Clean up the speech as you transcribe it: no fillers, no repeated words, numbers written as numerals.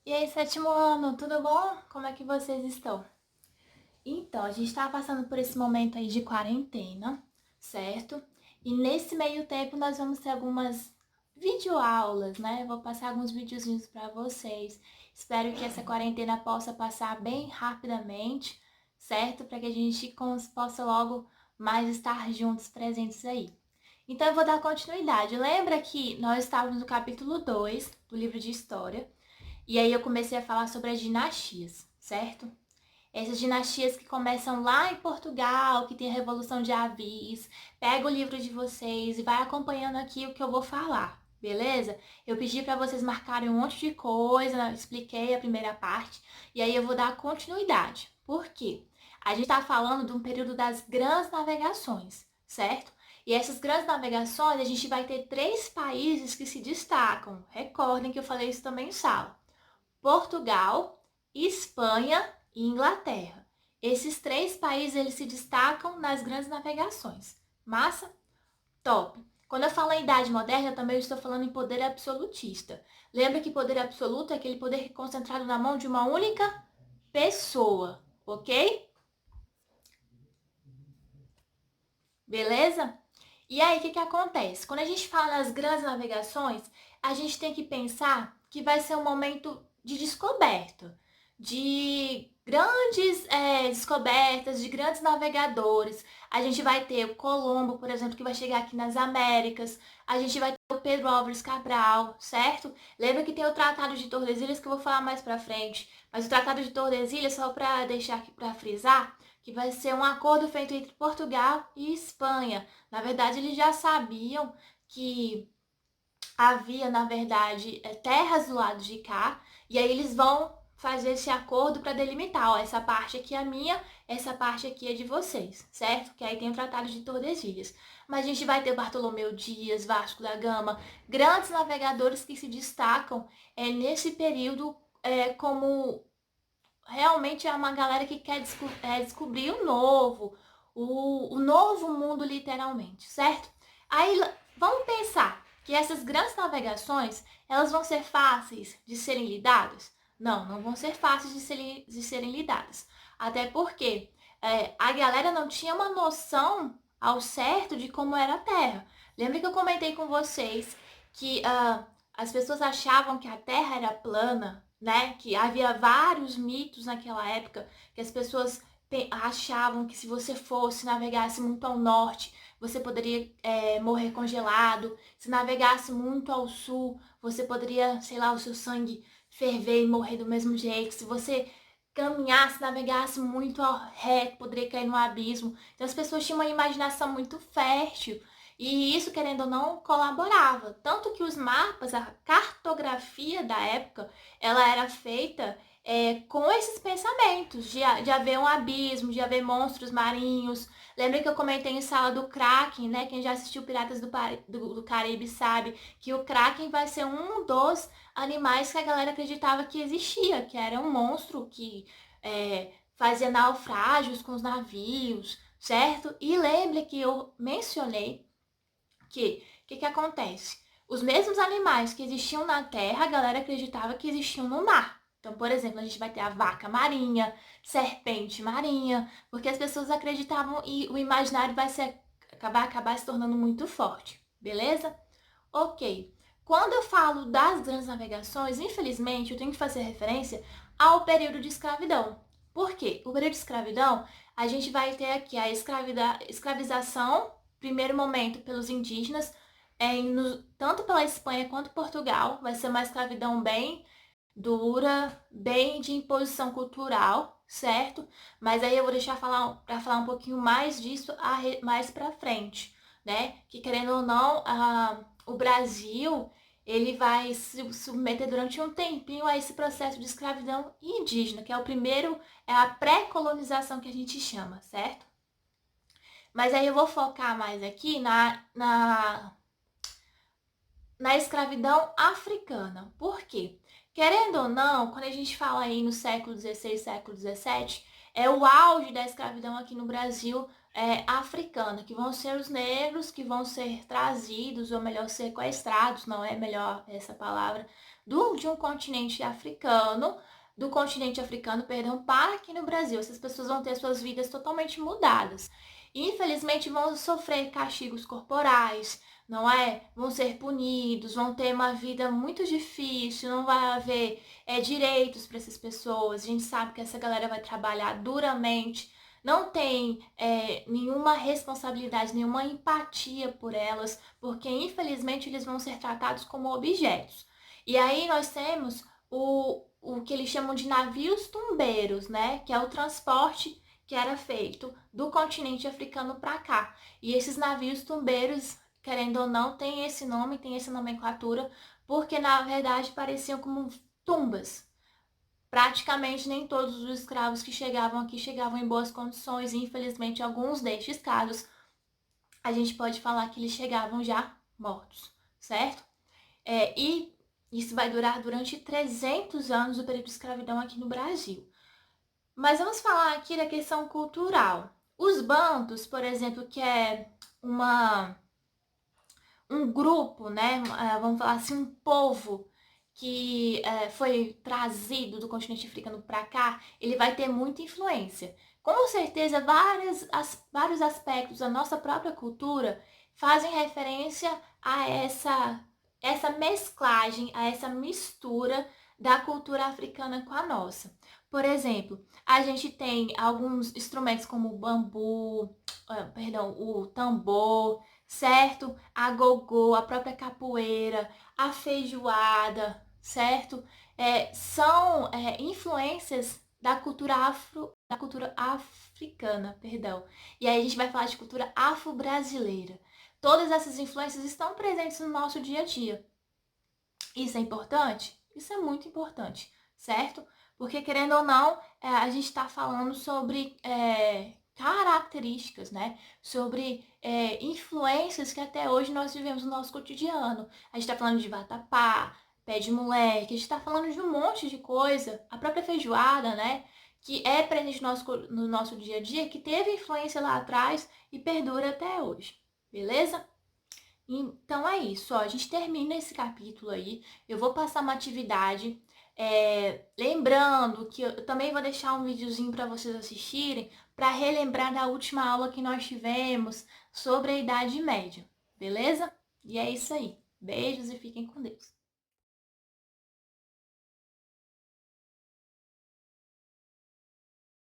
E aí, sétimo ano, tudo bom? Como é que vocês estão? Então, a gente está passando por esse momento aí de quarentena, certo? E nesse meio tempo nós vamos ter algumas videoaulas, né? Eu vou passar alguns videozinhos para vocês. Espero que essa quarentena possa passar bem rapidamente, certo? Para que a gente possa logo mais estar juntos, presentes aí. Então eu vou dar continuidade. Lembra que nós estávamos no capítulo 2 do livro de história? E aí eu comecei a falar sobre as dinastias, certo? Essas dinastias que começam lá em Portugal, que tem a Revolução de Avis. Pega o livro de vocês e vai acompanhando aqui o que eu vou falar, beleza? Eu pedi para vocês marcarem um monte de coisa, expliquei a primeira parte, e aí eu vou dar continuidade. Por quê? A gente está falando de um período das grandes navegações, certo? E essas grandes navegações, a gente vai ter três países que se destacam. Recordem que eu falei isso também em sala. Portugal, Espanha e Inglaterra. Esses três países eles se destacam nas grandes navegações. Massa? Top! Quando eu falo em idade moderna, eu também estou falando em poder absolutista. Lembra que poder absoluto é aquele poder concentrado na mão de uma única pessoa, ok? Beleza? E aí, o que acontece? Quando a gente fala nas grandes navegações, a gente tem que pensar que vai ser um momento de descoberta, de grandes descobertas, de grandes navegadores. A gente vai ter o Colombo, por exemplo, que vai chegar aqui nas Américas. A gente vai ter o Pedro Álvares Cabral, certo? Lembra que tem o Tratado de Tordesilhas, que eu vou falar mais pra frente. Mas o Tratado de Tordesilhas, só para deixar aqui para frisar, que vai ser um acordo feito entre Portugal e Espanha. Na verdade, eles já sabiam que havia, na verdade, terras do lado de cá, e aí eles vão fazer esse acordo para delimitar, ó, essa parte aqui é minha, essa parte aqui é de vocês, certo? Que aí tem o Tratado de Tordesilhas. Mas a gente vai ter Bartolomeu Dias, Vasco da Gama, grandes navegadores que se destacam nesse período como realmente é uma galera que quer descobrir o novo, o novo mundo literalmente, certo? Aí vamos pensar que essas grandes navegações, elas vão ser fáceis de serem lidadas? Não, não vão ser fáceis de serem lidadas. Até porque a galera não tinha uma noção ao certo de como era a Terra. Lembra que eu comentei com vocês que as pessoas achavam que a Terra era plana, né? Que havia vários mitos naquela época que as pessoas achavam que se você fosse navegasse muito ao norte, você poderia morrer congelado. Se navegasse muito ao sul, você poderia, sei lá, o seu sangue ferver e morrer do mesmo jeito. Se você caminhasse, navegasse muito ao reto, poderia cair no abismo. Então as pessoas tinham uma imaginação muito fértil. E isso, querendo ou não, colaborava. Tanto que os mapas, a cartografia da época, ela era feita com esses pensamentos de haver um abismo, de haver monstros marinhos. Lembra que eu comentei em sala do Kraken, né? Quem já assistiu Piratas do Caribe sabe que o Kraken vai ser um dos animais que a galera acreditava que existia, que era um monstro que fazia naufrágios com os navios, certo? E lembre que eu mencionei que o que acontece? Os mesmos animais que existiam na Terra, a galera acreditava que existiam no mar. Então, por exemplo, a gente vai ter a vaca marinha, serpente marinha, porque as pessoas acreditavam e o imaginário vai acabar se tornando muito forte, beleza? Ok. Quando eu falo das grandes navegações, infelizmente, eu tenho que fazer referência ao período de escravidão. Por quê? O período de escravidão, a gente vai ter aqui a escravização, primeiro momento pelos indígenas, tanto pela Espanha quanto Portugal. Vai ser uma escravidão bem dura, bem de imposição cultural, certo? Mas aí eu vou deixar para falar um pouquinho mais disso mais para frente, né? Que querendo ou não, o Brasil ele vai se submeter durante um tempinho a esse processo de escravidão indígena, que é o primeiro, é a pré-colonização que a gente chama, certo? Mas aí eu vou focar mais aqui na escravidão africana. Por quê? Querendo ou não, quando a gente fala aí no século XVI, século XVII, é o auge da escravidão aqui no Brasil africana, que vão ser os negros que vão ser trazidos, ou melhor, sequestrados, não é melhor essa palavra, de um continente africano, do continente africano, perdão, para aqui no Brasil. Essas pessoas vão ter suas vidas totalmente mudadas. E, infelizmente, vão sofrer castigos corporais, não é? Vão ser punidos, vão ter uma vida muito difícil, não vai haver direitos para essas pessoas. A gente sabe que essa galera vai trabalhar duramente, não tem nenhuma responsabilidade, nenhuma empatia por elas, porque infelizmente eles vão ser tratados como objetos. E aí nós temos o que eles chamam de navios tumbeiros, né? Que é o transporte que era feito do continente africano para cá. E esses navios tumbeiros, querendo ou não, tem esse nome, tem essa nomenclatura, porque na verdade pareciam como tumbas. Praticamente nem todos os escravos que chegavam aqui chegavam em boas condições, e infelizmente alguns destes casos a gente pode falar que eles chegavam já mortos, certo? E isso vai durar durante 300 anos o período de escravidão aqui no Brasil. Mas vamos falar aqui da questão cultural. Os bantos, por exemplo, que é um grupo, né? Vamos falar assim, um povo que foi trazido do continente africano para cá, ele vai ter muita influência. Com certeza, vários aspectos da nossa própria cultura fazem referência a essa mesclagem, a essa mistura da cultura africana com a nossa. Por exemplo, a gente tem alguns instrumentos como o bambu, o tambor, certo? A gogô, a própria capoeira, a feijoada, certo? São influências da cultura africana, perdão. E aí a gente vai falar de cultura afro-brasileira. Todas essas influências estão presentes no nosso dia a dia. Isso é importante? Isso é muito importante, certo? Porque, querendo ou não, a gente está falando sobre características, né? Sobre influências que até hoje nós vivemos no nosso cotidiano. A gente está falando de vatapá, pé de moleque, a gente está falando de um monte de coisa. A própria feijoada, né? Que é presente no nosso dia a dia, que teve influência lá atrás e perdura até hoje. Beleza? Então é isso, ó, a gente termina esse capítulo aí. Eu vou passar uma atividade. Lembrando que eu também vou deixar um videozinho para vocês assistirem, para relembrar da última aula que nós tivemos sobre a Idade Média, beleza? E é isso aí. Beijos e fiquem com Deus.